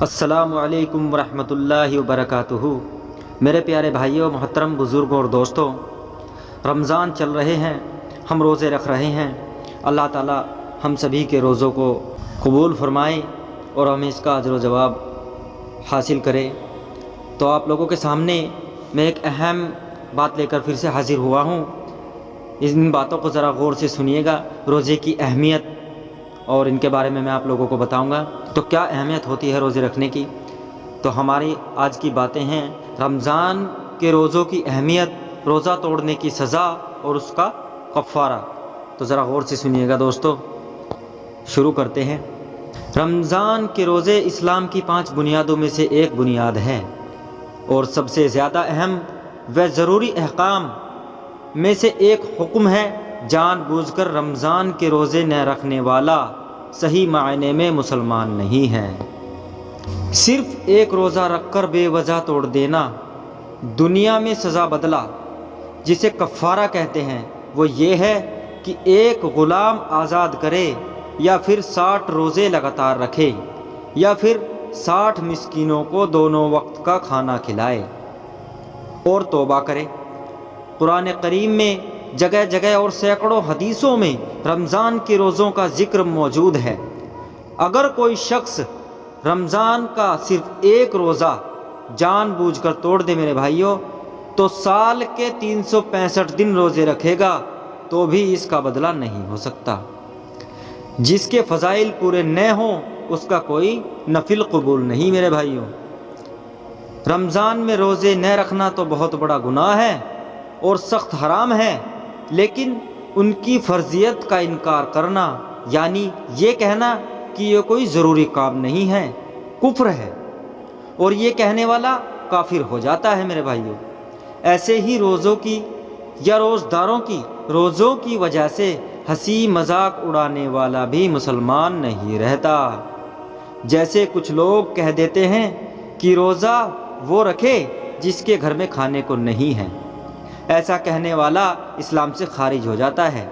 السلام علیکم ورحمۃ اللہ وبرکاتہ۔ میرے پیارے بھائیوں، محترم بزرگوں اور دوستوں، رمضان چل رہے ہیں، ہم روزے رکھ رہے ہیں۔ اللہ تعالی ہم سبھی کے روزوں کو قبول فرمائے اور ہمیں اس کا اجر و ثواب حاصل کرے۔ تو آپ لوگوں کے سامنے میں ایک اہم بات لے کر پھر سے حاضر ہوا ہوں۔ ان باتوں کو ذرا غور سے سنیے گا۔ روزے کی اہمیت اور ان کے بارے میں آپ لوگوں کو بتاؤں گا۔ تو کیا اہمیت ہوتی ہے روزے رکھنے کی؟ تو ہماری آج کی باتیں ہیں رمضان کے روزوں کی اہمیت، روزہ توڑنے کی سزا اور اس کا کفارہ۔ تو ذرا غور سے سنیے گا دوستو، شروع کرتے ہیں۔ رمضان کے روزے اسلام کی 5 بنیادوں میں سے ایک بنیاد ہے اور سب سے زیادہ اہم و ضروری احکام میں سے ایک حکم ہے۔ جان بوجھ کر رمضان کے روزے نہ رکھنے والا صحیح معنی میں مسلمان نہیں ہے۔ صرف ایک روزہ رکھ کر بے وجہ توڑ دینا دنیا میں سزا بدلا جسے کفارہ کہتے ہیں، وہ یہ ہے کہ ایک غلام آزاد کرے یا پھر 60 روزے لگاتار رکھے یا پھر 60 مسکینوں کو دونوں وقت کا کھانا کھلائے اور توبہ کرے۔ قرآن کریم میں جگہ جگہ اور سینکڑوں حدیثوں میں رمضان کے روزوں کا ذکر موجود ہے۔ اگر کوئی شخص رمضان کا صرف ایک روزہ جان بوجھ کر توڑ دے میرے بھائیوں، تو سال کے 365 دن روزے رکھے گا تو بھی اس کا بدلہ نہیں ہو سکتا۔ جس کے فضائل پورے نہ ہوں اس کا کوئی نفل قبول نہیں میرے بھائیوں۔ رمضان میں روزے نہ رکھنا تو بہت بڑا گناہ ہے اور سخت حرام ہے، لیکن ان کی فرضیت کا انکار کرنا، یعنی یہ کہنا کہ یہ کوئی ضروری کام نہیں ہے، کفر ہے، اور یہ کہنے والا کافر ہو جاتا ہے میرے بھائیوں۔ ایسے ہی روزوں کی یا روزداروں کی روزوں کی وجہ سے ہنسی مذاق اڑانے والا بھی مسلمان نہیں رہتا۔ جیسے کچھ لوگ کہہ دیتے ہیں کہ روزہ وہ رکھے جس کے گھر میں کھانے کو نہیں ہے، ایسا کہنے والا اسلام سے خارج ہو جاتا ہے۔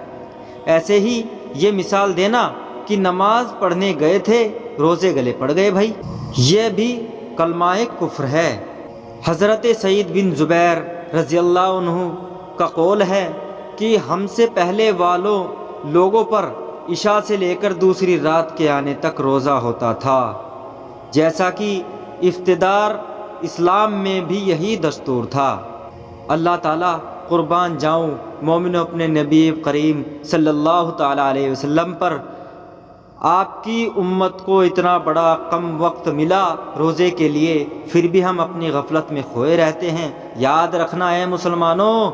ایسے ہی یہ مثال دینا کہ نماز پڑھنے گئے تھے، روزے گلے پڑ گئے بھائی، یہ بھی کلمہ کفر ہے۔ حضرت سعید بن جبیر رضی اللہ عنہ کا قول ہے کہ ہم سے پہلے والوں لوگوں پر عشاء سے لے کر دوسری رات کے آنے تک روزہ ہوتا تھا، جیسا کہ ابتدار اسلام میں بھی یہی دستور تھا۔ اللہ تعالیٰ قربان جاؤں مومنوں اپنے نبی کریم صلی اللہ تعالیٰ علیہ وسلم پر، آپ کی امت کو اتنا بڑا کم وقت ملا روزے کے لیے، پھر بھی ہم اپنی غفلت میں کھوئے رہتے ہیں۔ یاد رکھنا ہے مسلمانوں،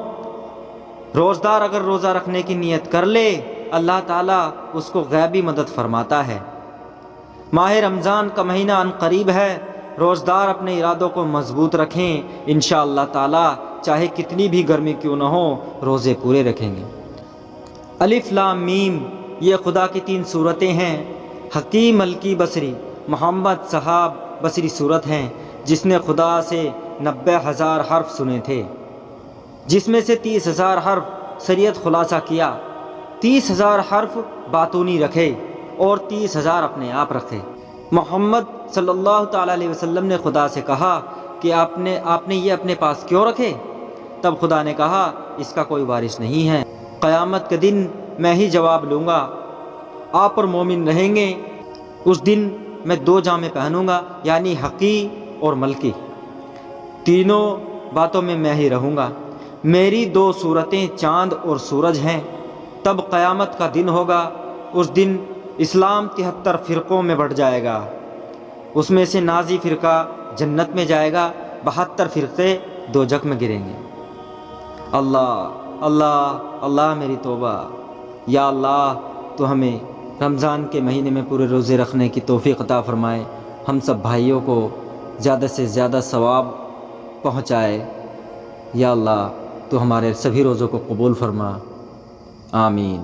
روزدار اگر روزہ رکھنے کی نیت کر لے، اللہ تعالیٰ اس کو غیبی مدد فرماتا ہے۔ ماہ رمضان کا مہینہ ان قریب ہے، روزدار اپنے ارادوں کو مضبوط رکھیں، انشاءاللہ تعالیٰ چاہے کتنی بھی گرمی کیوں نہ ہو روزے پورے رکھیں گے۔ الف لام میم یہ خدا کی 3 سورتیں ہیں۔ حکیم ملکی بصری محمد صحاب بصری سورت ہیں جس نے خدا سے 90,000 حرف سنے تھے، جس میں سے 30,000 حرف شریعت خلاصہ کیا، 30,000 حرف باطونی رکھے اور 30,000 اپنے آپ رکھے۔ محمد صلی اللہ تعالیٰ علیہ وسلم نے خدا سے کہا کہ آپ نے یہ اپنے پاس کیوں رکھے؟ تب خدا نے کہا اس کا کوئی وارث نہیں ہے، قیامت کے دن میں ہی جواب لوں گا، آپ پر مومن رہیں گے۔ اس دن میں 2 جامے پہنوں گا، یعنی حقی اور ملکی، تینوں باتوں میں ہی رہوں گا۔ میری 2 صورتیں چاند اور سورج ہیں۔ تب قیامت کا دن ہوگا، اس دن اسلام 73 فرقوں میں بٹ جائے گا، اس میں سے نازی فرقہ جنت میں جائے گا، 72 فرقے دوزخ میں گریں گے۔ اللہ اللہ اللہ میری توبہ، یا اللہ تو ہمیں رمضان کے مہینے میں پورے روزے رکھنے کی توفیق عطا فرمائے، ہم سب بھائیوں کو زیادہ سے زیادہ ثواب پہنچائے۔ یا اللہ تو ہمارے سبھی روزوں کو قبول فرما، آمین۔